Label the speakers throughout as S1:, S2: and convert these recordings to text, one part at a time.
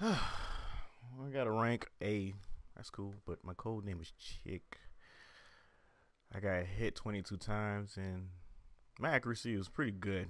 S1: I got a rank A. That's cool, but my code name is Chick. I got hit 22 times, and my accuracy was pretty good.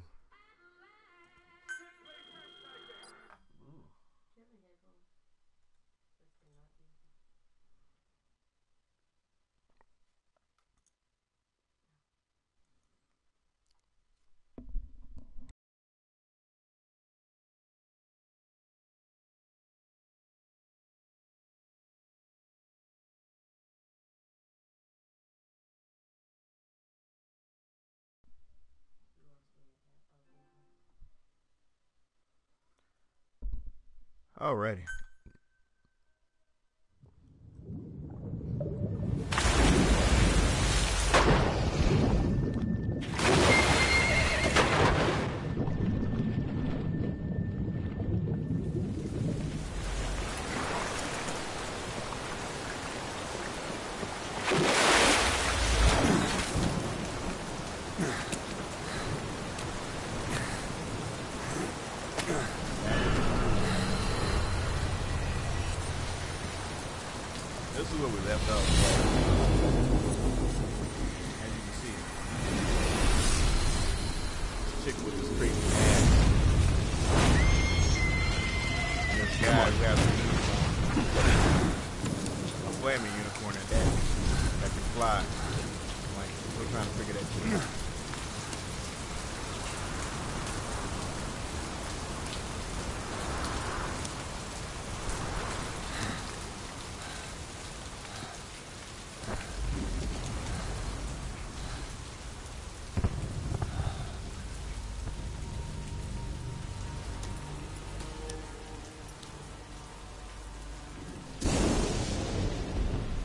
S1: Alrighty. This is where we left off. As you can see, this chick with this crazy ass. And this guy who has a flaming unicorn at that can fly. Like, we're trying to figure that shit out.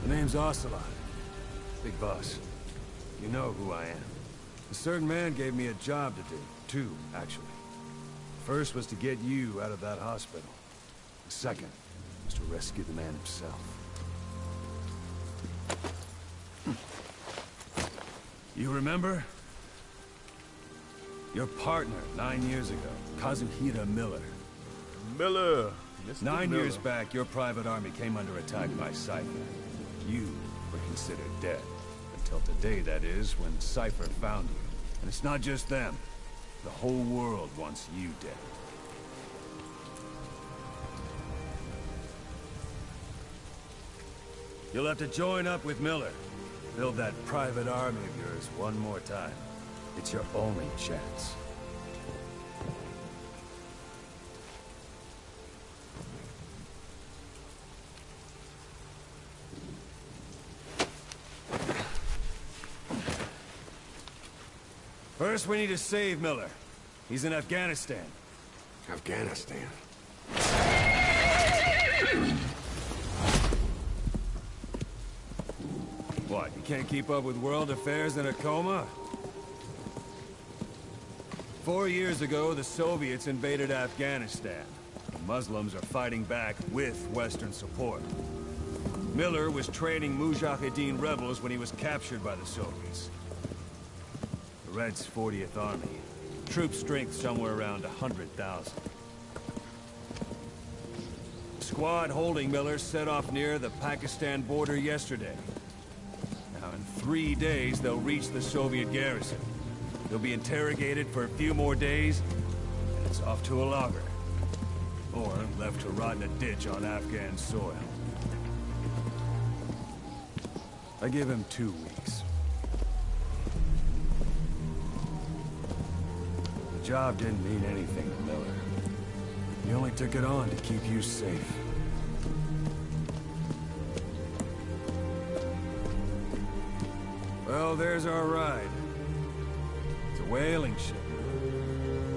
S2: The name's Ocelot. Big boss. You know who I am. A certain man gave me a job to do. Two, actually. First was to get you out of that hospital. The second was to rescue the man himself. You remember? Your partner 9 years ago, Kazuhira Miller.
S1: Miller! Mr.
S2: 9
S1: Miller.
S2: years back, your private army came under attack by Cypher. You were considered dead. Until today, that is, when Cypher found you. And it's not just them. The whole world wants you dead. You'll have to join up with Miller. Build that private army of yours one more time. It's your only chance. First, we need to save Miller. He's in Afghanistan.
S3: Afghanistan.
S2: What, you can't keep up with world affairs in a coma? 4 years ago, the Soviets invaded Afghanistan. The Muslims are fighting back with Western support. Miller was training Mujahideen rebels when he was captured by the Soviets. The Reds' 40th Army. Troop strength somewhere around 100,000. The squad holding Miller set off near the Pakistan border yesterday. Now, in 3 days, they'll reach the Soviet garrison. They'll be interrogated for a few more days, and it's off to a lager. Or left to rot in a ditch on Afghan soil. I give him 2 weeks. The job didn't mean anything to Miller. He only took it on to keep you safe. Well, there's our ride. It's a whaling ship.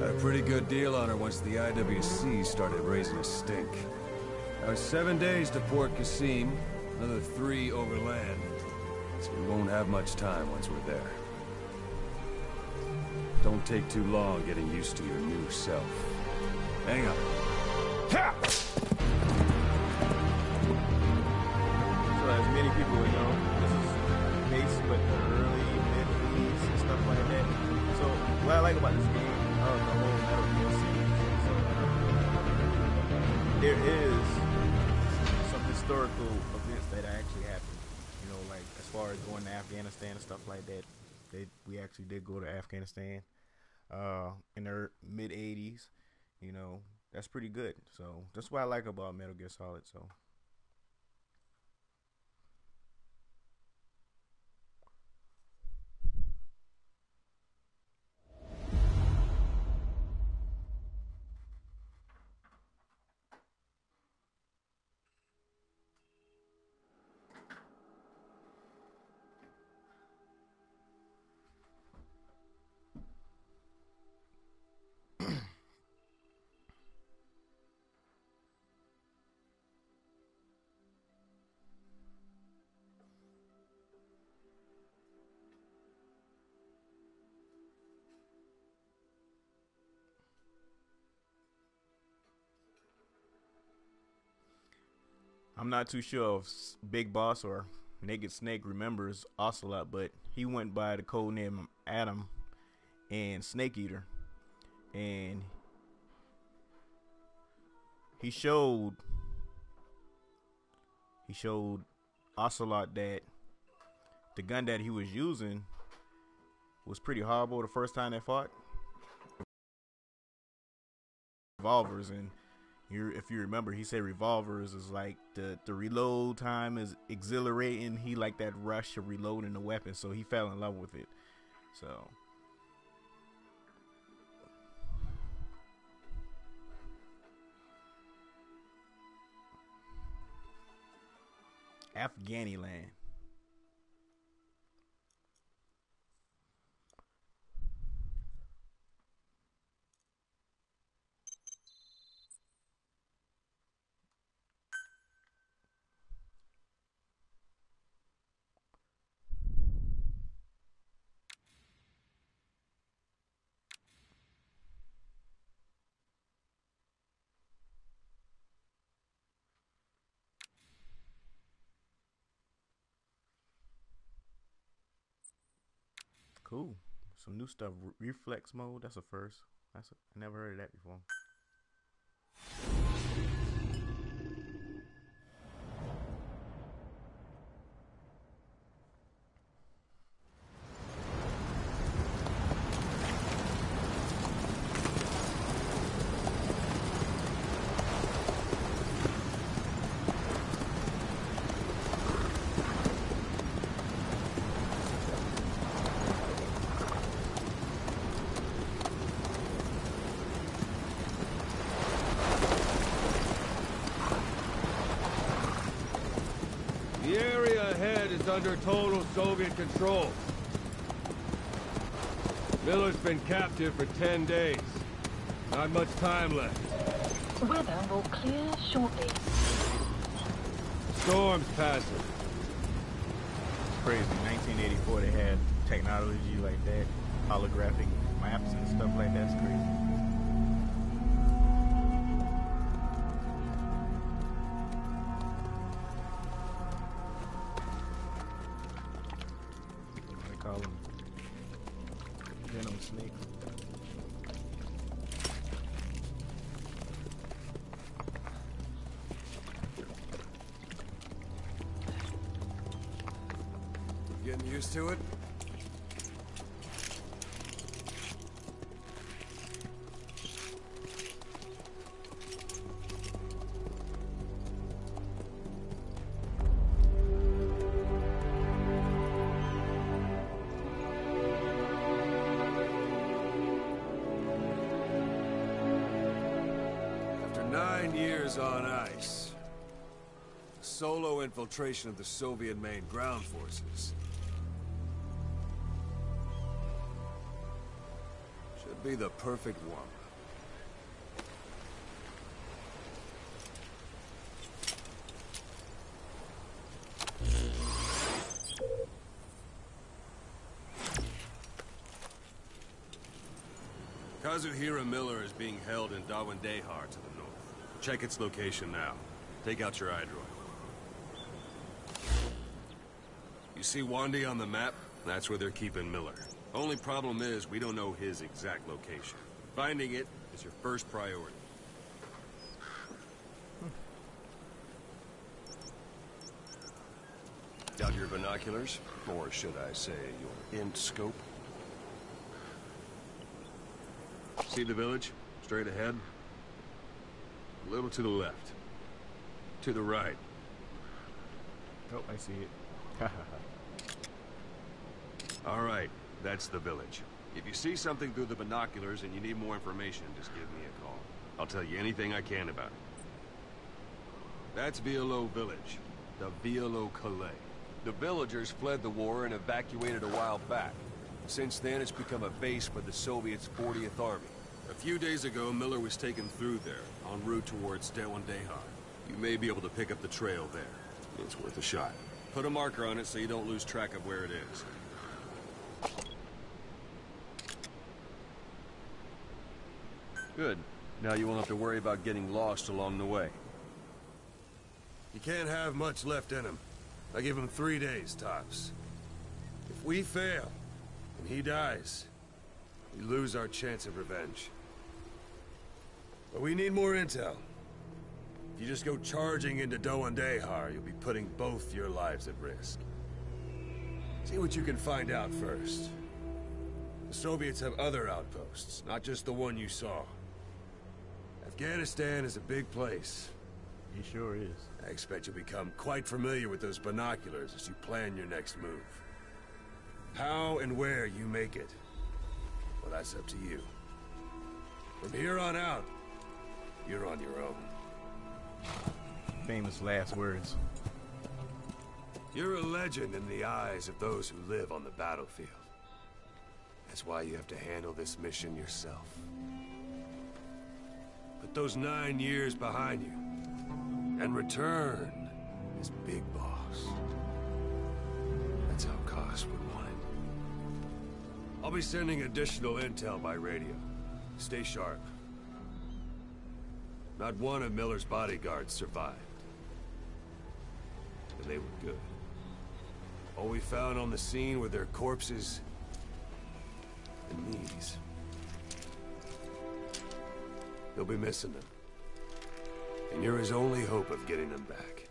S2: Had a pretty good deal on her once the IWC started raising a stink. Now it's 7 days to Port Qasim, another 3 overland. So we won't have much time once we're there. Don't take too long getting used to your new self. Hang on. Ha!
S1: So as many people know, this is based with the early mid-80s and stuff like that. So what I like about this game, the whole Metal Gear series, is there is historical events that actually happened. You know, like as far as going to Afghanistan and stuff like that. We actually did go to Afghanistan in the mid '80s. You know, that's pretty good. So that's what I like about Metal Gear Solid. So I'm not too sure if Big Boss or Naked Snake remembers Ocelot, but he went by the code name Adam and Snake Eater, and he showed Ocelot that the gun that he was using was pretty horrible the first time they fought. Revolvers, and if you remember, he said revolvers is like the reload time is exhilarating. He liked that rush of reloading the weapon, so he fell in love with it. So Afghaniland. Cool. Some new stuff. Reflex mode. That's a first. I never heard of that before.
S2: The area ahead is under total Soviet control. Miller's been captive for 10 days. Not much time left.
S4: Weather will clear shortly.
S2: Storm's passing.
S1: It's crazy. 1984, they had technology like that, holographic maps and stuff like that. It's crazy. They call them venom snakes.
S3: Getting used to it? After 9 years on ice, solo infiltration of the Soviet main ground forces. Should be the perfect one. Kazuhira Miller is being held in Dawandehar to the north. Check its location now. Take out your iDroid. You see Wandi on the map? That's where they're keeping Miller. Only problem is, we don't know his exact location. Finding it is your first priority. Got your binoculars? Or should I say, your int-scope? See the village? Straight ahead? A little to the left. To the right.
S1: Oh, I see it.
S3: All right, that's the village. If you see something through the binoculars and you need more information, just give me a call. I'll tell you anything I can about it. That's Violo Village. The Violo Calais. The villagers fled the war and evacuated a while back. Since then, it's become a base for the Soviets' 40th Army. A few days ago, Miller was taken through there, en route towards Dewan-Dehar. You may be able to pick up the trail there. It's worth a shot. Put a marker on it so you don't lose track of where it is. Good. Now you won't have to worry about getting lost along the way. You can't have much left in him. I give him 3 days, tops. If we fail, and he dies, we lose our chance of revenge. But we need more intel. If you just go charging into Dewan-Dehar, you'll be putting both your lives at risk. See what you can find out first. The Soviets have other outposts, not just the one you saw. Afghanistan is a big place.
S1: He sure is.
S3: I expect you'll become quite familiar with those binoculars as you plan your next move. How and where you make it, well, that's up to you. From here on out, you're on your own.
S1: Famous last words.
S3: You're a legend in the eyes of those who live on the battlefield. That's why you have to handle this mission yourself. Put those 9 years behind you, and return as Big Boss. That's how Koss would want it. I'll be sending additional intel by radio. Stay sharp. Not one of Miller's bodyguards survived. And they were good. All we found on the scene were their corpses and knees. They'll be missing them. And you're his only hope of getting them back.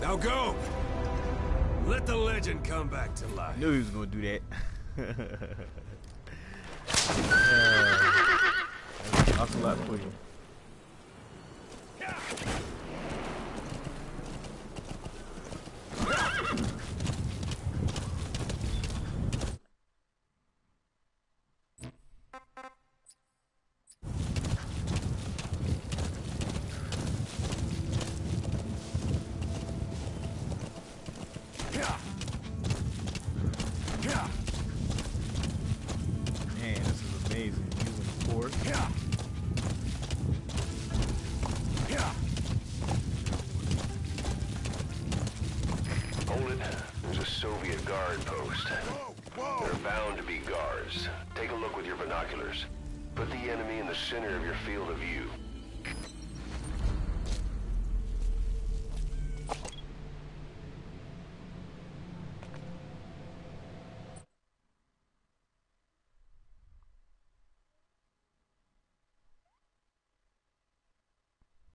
S3: Now go! Let the legend come back to life.
S1: Knew he was gonna do that. That's a lot for you. Man, this is amazing. Using the force.
S5: Hold it. There's a Soviet guard post. There are bound to be guards. Take a look with your binoculars. Put the enemy in the center of your field of view.